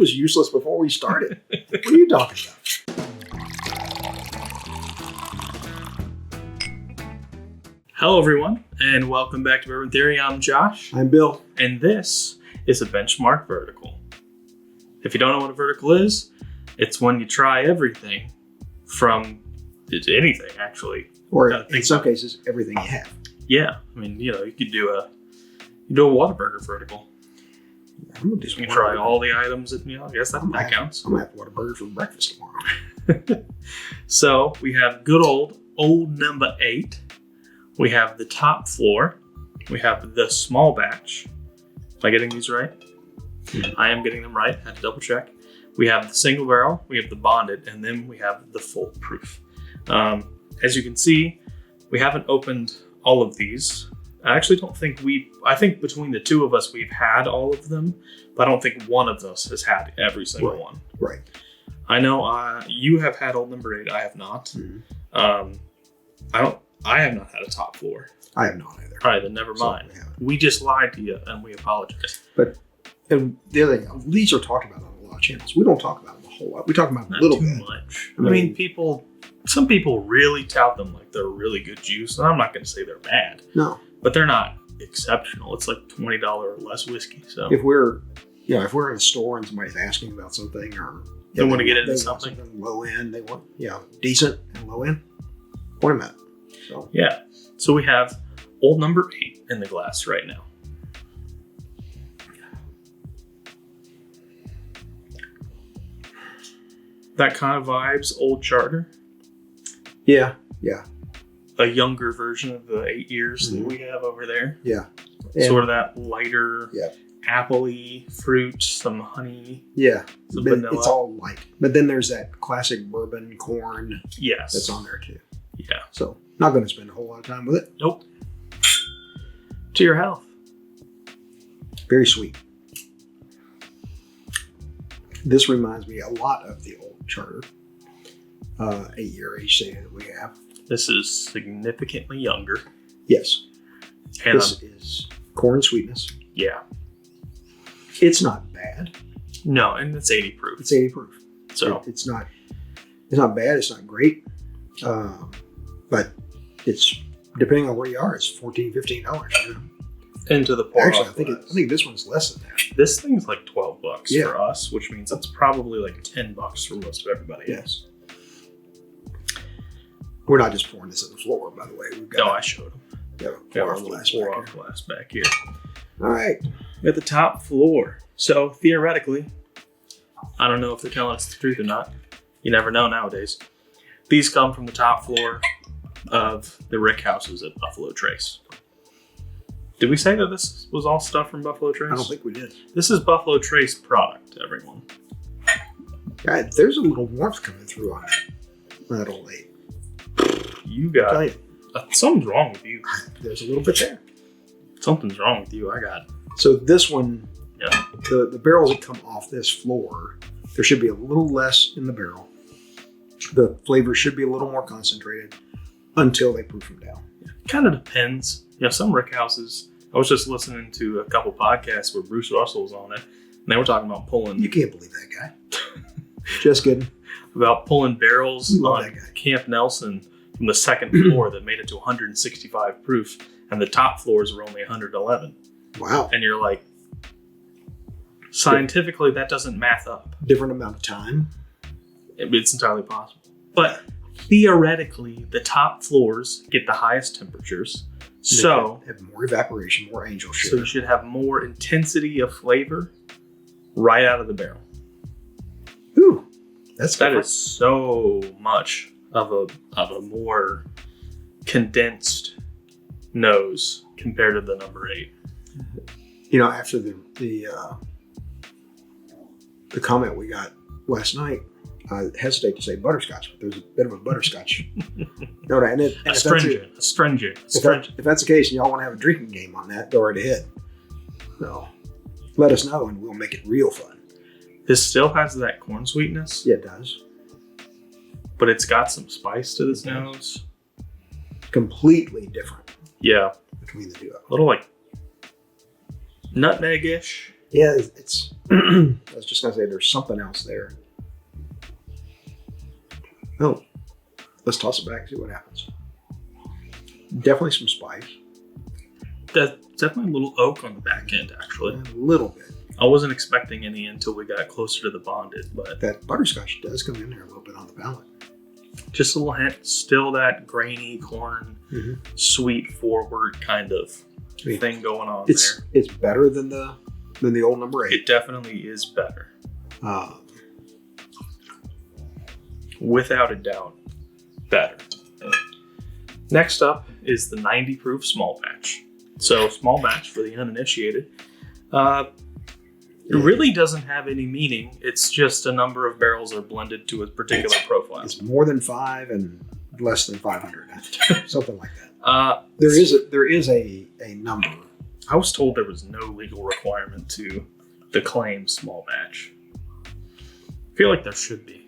was useless before we started. What are you talking about? Hello, everyone, and welcome back to Bourbon Theory. I'm Josh. I'm Bill. And this is a benchmark vertical. If you don't know what a vertical is, it's when you try everything from anything, actually. Or in some cases, everything you have. Yeah. I mean, you could do a Whataburger vertical. You can try all the items, and I guess that counts. I'm going to have Whataburger for breakfast tomorrow. So we have good old number 8. We have the top floor. We have the small batch. Am I getting these right? Mm-hmm. I am getting them right. Had to double check. We have the single barrel. We have the bonded, and then we have the full proof. As you can see, we haven't opened all of these. I actually don't think I think between the two of us, we've had all of them, but I don't think one of us has had every single one. Right. I know you have had old number 8. I have not. Mm-hmm. I have not had a top floor. I have not either. All right, then never mind. We just lied to you, and we apologize. And the other thing, these are talked about on a lot of channels. We don't talk about them a whole lot. We talk about them a little bit. Not too much. I mean, some people really tout them like they're really good juice, and I'm not going to say they're bad. No. But they're not exceptional. It's like $20 or less whiskey. So if we're in a store and somebody's asking about something, or they want to get into something low end, they want decent and low end, point them at. So So we have old number 8 in the glass right now. That kind of vibes old Charter. Yeah. A younger version of the 8 years that we have over there. Yeah. Sort of that lighter, apple-y fruit, some honey. Yeah. Some vanilla. It's all light. But then there's that classic bourbon corn. Yes. That's on there too. Yeah. So not going to spend a whole lot of time with it. Nope. To your health. Very sweet. This reminds me a lot of the old Charter 8-year age stay that we have. This is significantly younger. Yes. And this is corn sweetness. Yeah. It's not bad. No, and it's 80 proof. It's 80 proof. So it's not bad. It's not great. But it's, depending on where you are, it's $14, $15. Into the pour. Actually, I think this one's less than that. This thing's like $12 for us, which means that's probably like $10 for most of everybody else. We're not just pouring this on the floor, by the way. I showed them. We have a pour-off glass back here. All right. At the top floor. So theoretically, I don't know if they're telling us the truth or not. You never know nowadays. These come from the top floor of the rick houses at Buffalo Trace. Did we say that this was all stuff from Buffalo Trace? I don't think we did. This is Buffalo Trace product, everyone. God, there's a little warmth coming through on that old 8. You got something's wrong with you. There's a little bit there. Something's wrong with you. So this one, the barrels that come off this floor, there should be a little less in the barrel. The flavor should be a little more concentrated until they proof them down. It kind of depends. Some rick houses, I was just listening to a couple podcasts where Bruce Russell was on it, and they were talking about pulling. You can't believe that guy. Just kidding. About pulling barrels on Camp Nelson from the second floor that made it to 165 proof, and the top floors were only 111. Wow. And you're like, scientifically, that doesn't math up. Different amount of time. It's entirely possible. But theoretically, the top floors get the highest temperatures. So have more evaporation, more angel sugar. So you should have more intensity of flavor right out of the barrel. Ooh, that is so much of a more condensed nose compared to the number 8. After the comment we got last night, I hesitate to say butterscotch, but there's a bit of a butterscotch. Astringent. If that's the case and y'all want to have a drinking game on that, go right ahead. So let us know and we'll make it real fun. This still has that corn sweetness. Yeah, it does. But it's got some spice to this nose. Completely different. Yeah. Between the two of them. A little like nutmeg-ish. Yeah, it's. I was just gonna say there's something else there. Oh, let's toss it back and see what happens. Definitely some spice. That's definitely a little oak on the back end, actually. A little bit. I wasn't expecting any until we got closer to the bonded, but That butterscotch does come in there a little bit on the palate. just a little hint. Still that grainy corn, sweet forward kind of thing going on It's there. it's better than the old number 8. It definitely is better, Uh, without a doubt. Better. Next up is the 90 proof small batch. So small batch for the uninitiated. It really doesn't have any meaning. It's just a number of barrels are blended to a particular profile. it's more than 5 and less than 500, something like that. There is a number. I was told there was no legal requirement to declaim small batch. I feel like there should be.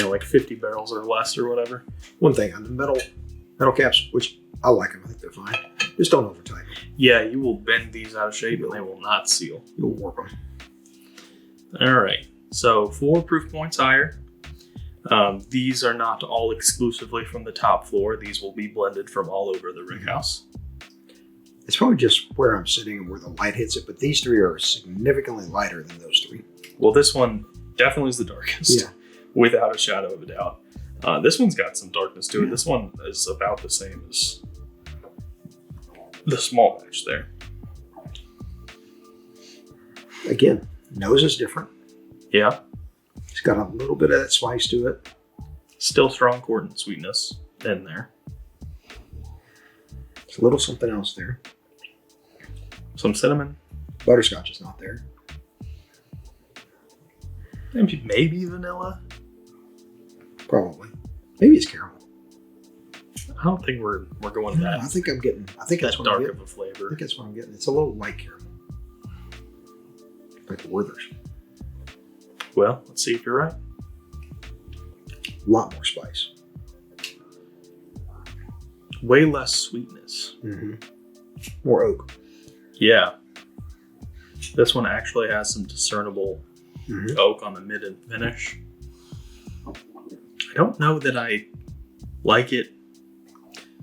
Like 50 barrels or less or whatever. One thing on the metal caps, which I like them, I think they're fine. Just don't over tighten them. Yeah, you will bend these out of shape and they will not seal. You'll warp them. All right, so 4 proof points higher. These are not all exclusively from the top floor. These will be blended from all over the rickhouse. It's probably just where I'm sitting and where the light hits it, but these 3 are significantly lighter than those 3. Well, this one definitely is the darkest, without a shadow of a doubt. This one's got some darkness to it. This one is about the same as the small batch there. Again, nose is different. Yeah. It's got a little bit of that spice to it. Still strong corn sweetness in there. It's a little something else there. Some cinnamon. Butterscotch is not there. Maybe vanilla. Probably. Maybe it's caramel. I don't think we're going that. I think that's what dark I'm of getting. a flavor. I think that's what I'm getting. It's a little light caramel. Like the Werther's. Well, let's see if you're right. A lot more spice. Way less sweetness. More oak. Yeah. This one actually has some discernible oak on the mid and finish. I don't know that I like it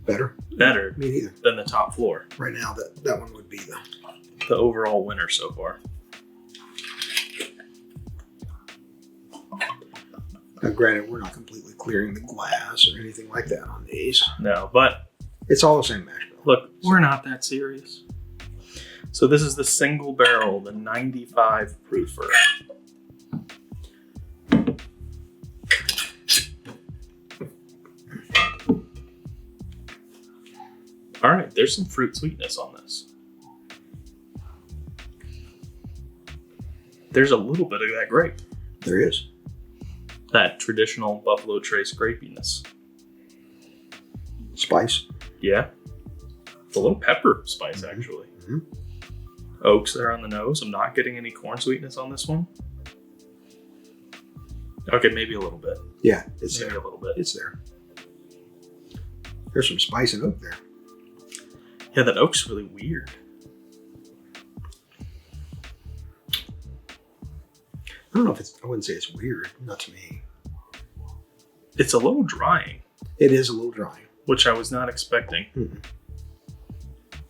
better Me neither. Than the top floor. Right now, that one would be The overall winner so far. Now, granted, we're not completely clearing the glass or anything like that on these. No, but It's all the same mash bill. look, we're not that serious. So this is the single barrel, the 95 proofer. All right, there's some fruit sweetness on this. There's a little bit of that grape. There is. That traditional Buffalo Trace grapiness. Spice. Yeah. A little pepper spice, actually. Oaks there on the nose. I'm not getting any corn sweetness on this one. Okay, maybe a little bit. Yeah, it's Maybe there. a little bit. It's there. There's some spice and oak there. Yeah, that oak's really weird. I don't know if I wouldn't say it's weird. Not to me. It's a little drying, It is a little dry. which I was not expecting.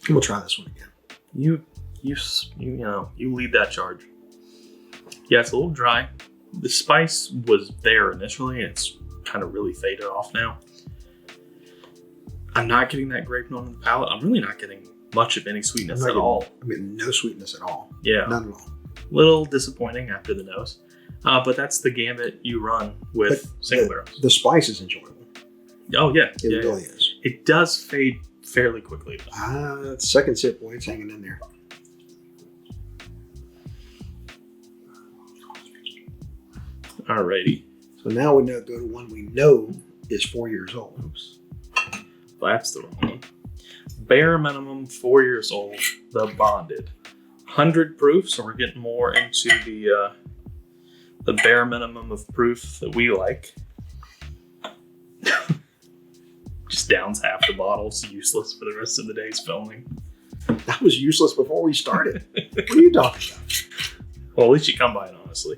We'll try this one again. You lead that charge. Yeah, it's a little dry. The spice was there initially, and it's kind of really faded off now. I'm not getting that grape note on the palate. I'm really not getting much of any sweetness at all. I mean, no sweetness at all. Yeah. None at all. Little disappointing after the nose. But that's the gambit you run with single barrels. The spice is enjoyable. Oh, yeah. It really is. It does fade fairly quickly. Second sip, boy, it's hanging in there. Alrighty. So now we go to one we know is 4 years old. Oops. That's the wrong one. Bare minimum 4 years old, the bonded. 100 proof, so we're getting more into the bare minimum of proof that we like. Just downs half the bottle. It's useless for the rest of the day's filming. That was useless before we started. What are you talking about? Well, at least you come by it honestly.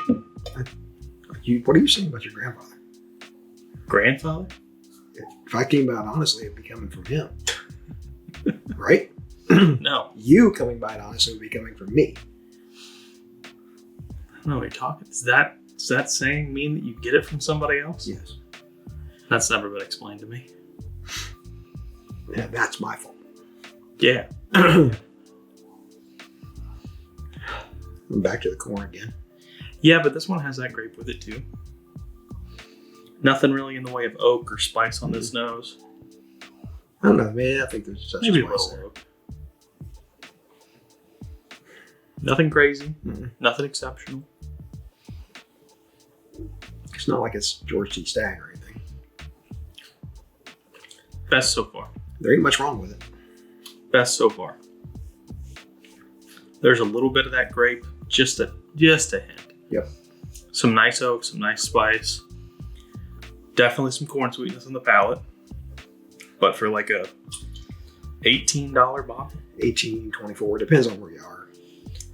What are you saying about your grandfather? Grandfather? If I came by it honestly, it'd be coming from him. Right? No. You coming by it honestly would be coming from me. I don't know what you're talking. Does that saying mean that you get it from somebody else? Yes. That's never been explained to me. Yeah, that's my fault. Yeah. I'm back to the corn again. Yeah, but this one has that grape with it too. Nothing really in the way of oak or spice on this nose. I don't know, man. I think there's such Maybe a a spice little there. oak. Nothing crazy. Mm-hmm. Nothing exceptional. It's not like it's George T. Stagg or anything. Best so far. There ain't much wrong with it. Best so far. There's a little bit of that grape, just a hint. Yep. Some nice oak, some nice spice. Definitely some corn sweetness on the palate. But for like a $18 bottle. 18, 24, depends on where you are.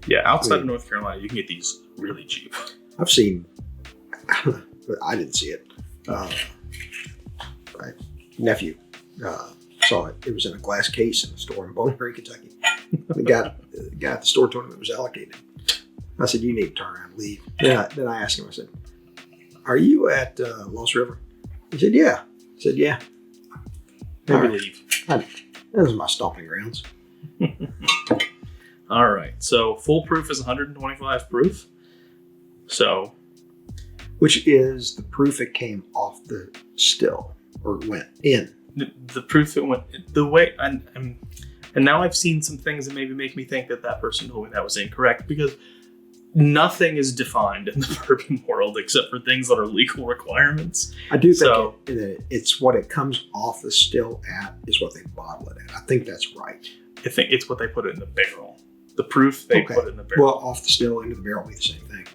Yeah, outside of North Carolina, you can get these really cheap. I've seen, but I didn't see it. My nephew saw it. It was in a glass case in a store in Bowling Green, Kentucky. The guy at the store told him it was allocated. I said, "You need to turn around and leave." Then I asked him, I said, "Are you at Lost River?" He said, "Yeah." I said, "Yeah." Maybe leave. Those are my stomping grounds. All right. So full proof is 125 proof. So, which is the proof it came off the still or went in. The proof it went the way, and now I've seen some things that maybe make me think that person told me that was incorrect, because nothing is defined in the bourbon world except for things that are legal requirements. I do think it's what it comes off the still at is what they bottle it at. I think that's right. I think it's what they put it in the barrel. The proof they put it in the barrel. Well, off the still into the barrel will be the same thing.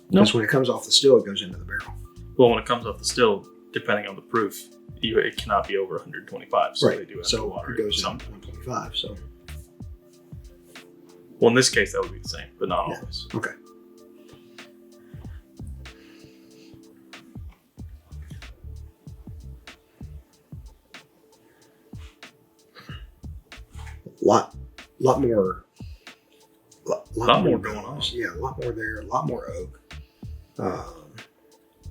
No. Because when it comes off the still, it goes into the barrel. Well, when it comes off the still, depending on the proof, it cannot be over 125. So right. They do have so to water it goes some. in 125. So. Well, in this case, that would be the same, but not always. Okay. Lot more going on. Yeah, a lot more there. A lot more oak.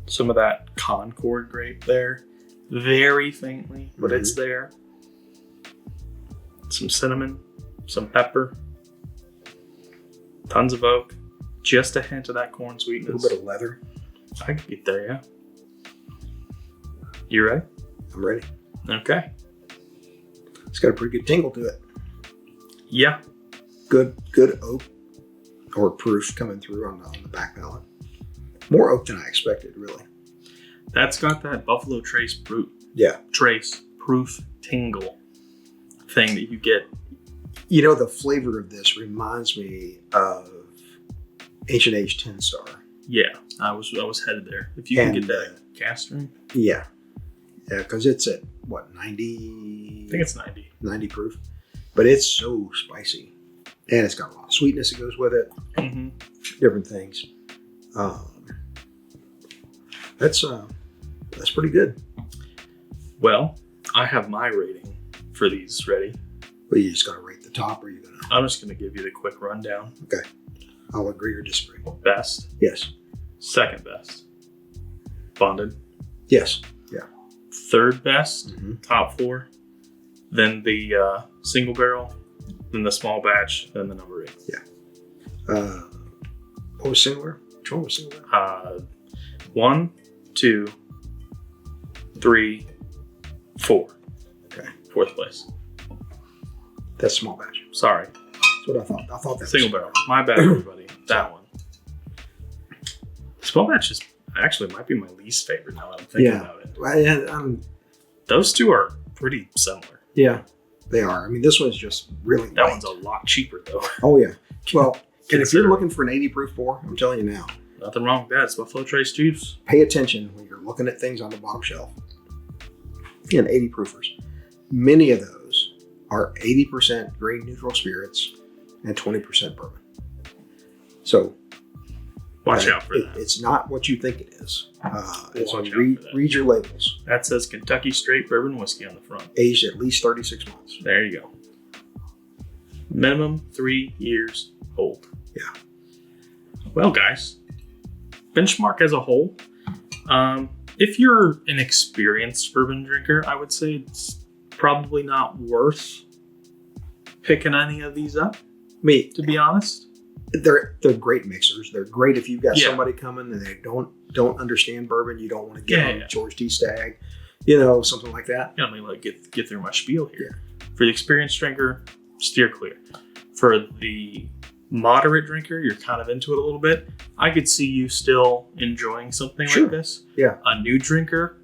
Some of that Concord grape there, very faintly, but it's there. Some cinnamon, some pepper, tons of oak, just a hint of that corn A sweetness. little bit of leather. I could get there, yeah. You ready? I'm ready. Okay. It's got a pretty good tingle to it. Yeah. Good oak or proof coming through on the back palate. More oak than I expected, really. That's got that Buffalo Trace proof tingle thing that you get. You know, the flavor of this reminds me of Ancient Age 10 Star. Yeah, I was headed there. If you can get that cast strength. Yeah, because it's at what, 90? I think it's 90. 90 proof, but it's so spicy, and it's got a lot of sweetness that goes with it. Mm-hmm. Different things. That's pretty good. Well, I have my rating for these ready. But you just gotta rate the top, or you gonna? I'm just gonna give you the quick rundown. Okay, I'll agree or disagree. Best. Yes. Second best. Bonded. Yes. Yeah. Third best. Mm-hmm. Top four. Then the single barrel. Then the small batch. Then the number 8. Yeah. What was singular? Which one was singular? 1, 2, 3, 4. Okay. Fourth place. That's small batch. Sorry. That's what I thought. I thought that Single barrel. My bad, everybody. That one. Small batch is actually might be my least favorite now that I'm thinking about it. Well, Those two are pretty similar. yeah, they are. I mean, this one's just really That light. one's a lot cheaper though. Oh yeah. Well, and if you're Consider- looking for an 80 proof pour, I'm telling you now, Nothing wrong with that. It's Buffalo Trace juice. pay attention when you're looking at things on the bottom shelf. And 80 proofers, many of those are 80% grain neutral spirits and 20% bourbon. So Watch out for that. It's not what you think it is. So Watch out read, for that. read your labels. That says Kentucky Straight Bourbon Whiskey on the front. Aged at least 36 months. There you go. Minimum 3 years old. Yeah. Well, guys, Benchmark as a whole, if you're an experienced bourbon drinker, I would say it's probably not worth picking any of these up, Me, to be honest. they're great mixers. They're great if you've got Yeah. somebody coming and they don't understand bourbon. You don't want to get Yeah, on yeah. George T. Stagg, something like that. Let me get through my spiel here. For the experienced drinker, steer clear. For the moderate drinker, you're kind of into it a little bit. I could see you still enjoying something Sure. like this. Yeah. A new drinker,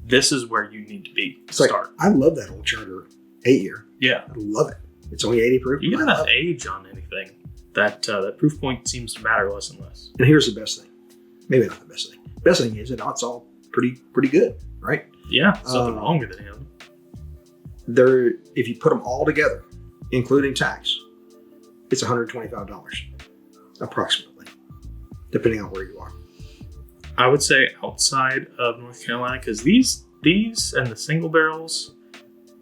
this is where you need to be. It's like, Start. I love that old Charter 8-year. Yeah. I love it. It's only 80 proof. You get I enough love it. age on anything, that proof point seems to matter less and less. And here's the best thing. Maybe not the best thing. Best thing is that it's all pretty good, right? Yeah, there's nothing wrong with it, him. If you put them all together, including tax, it's $125 approximately, depending on where you are. I would say outside of North Carolina, because these and the single barrels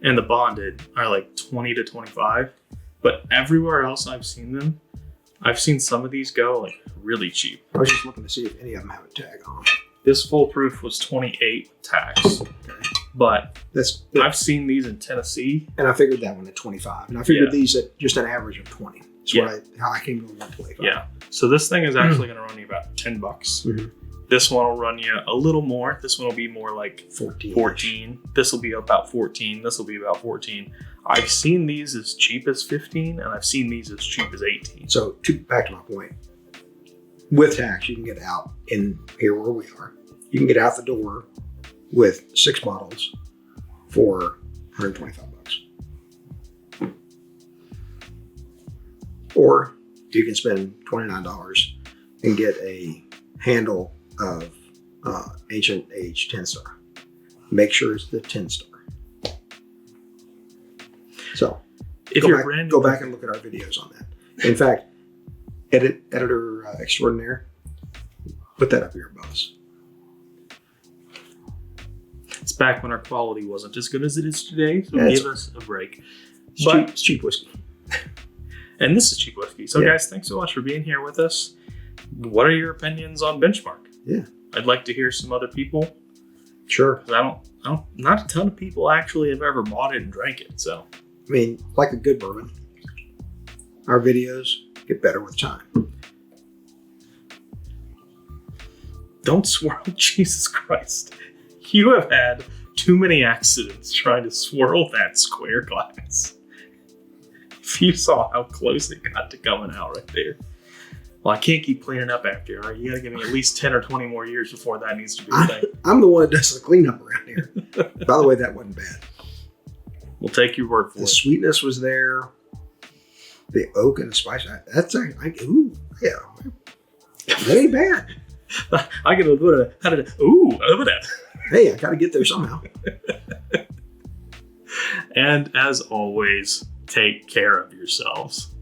and the bonded are like 20 to 25. But everywhere else I've seen them, I've seen some of these go like really cheap. I was just looking to see if any of them have a tag on them. This full proof was 28 tax, but I've seen these in Tennessee. And I figured that one at 25. And I figured Yeah. these at just an average of 20. That's how I came to 125. Yeah. So this thing is actually going to run you about $10. Mhm. This one will run you a little more. This one will be more like 14. This will be about 14. This will be about 14. I've seen these as cheap as 15, and I've seen these as cheap as 18. So back to my point. With tax, you can get out in here where we are. You can get out the door with 6 bottles for $125. Or you can spend $29 and get a handle of Ancient Age 10 Star. Make sure it's the 10 Star. So If go you're back, brand go back and look at our videos on that. In fact, editor extraordinaire, put that up here above us. It's back when our quality wasn't as good as it is today, so Yeah, give us a break. But It's cheap whiskey. And this is cheap whiskey. So Yeah. guys, thanks so much for being here with us. What are your opinions on Benchmark? Yeah. I'd like to hear some other people. Sure. Because not a ton of people actually have ever bought it and drank it. So I mean, like a good bourbon, our videos get better with time. don't swirl. Jesus Christ. You have had too many accidents trying to swirl that square glass. If you saw how close it got to coming out right there. Well, I can't keep cleaning up after you, all right? You gotta give me at least 10 or 20 more years before that needs to be a thing. I'm the one that does the cleanup around here. By the way, that wasn't bad. We'll take your word for The it. sweetness was there. The oak and the spice. That's ooh, yeah. That ain't bad. I get a little bit of, ooh, over that. Hey, I got to get there somehow. And as always, take care of yourselves.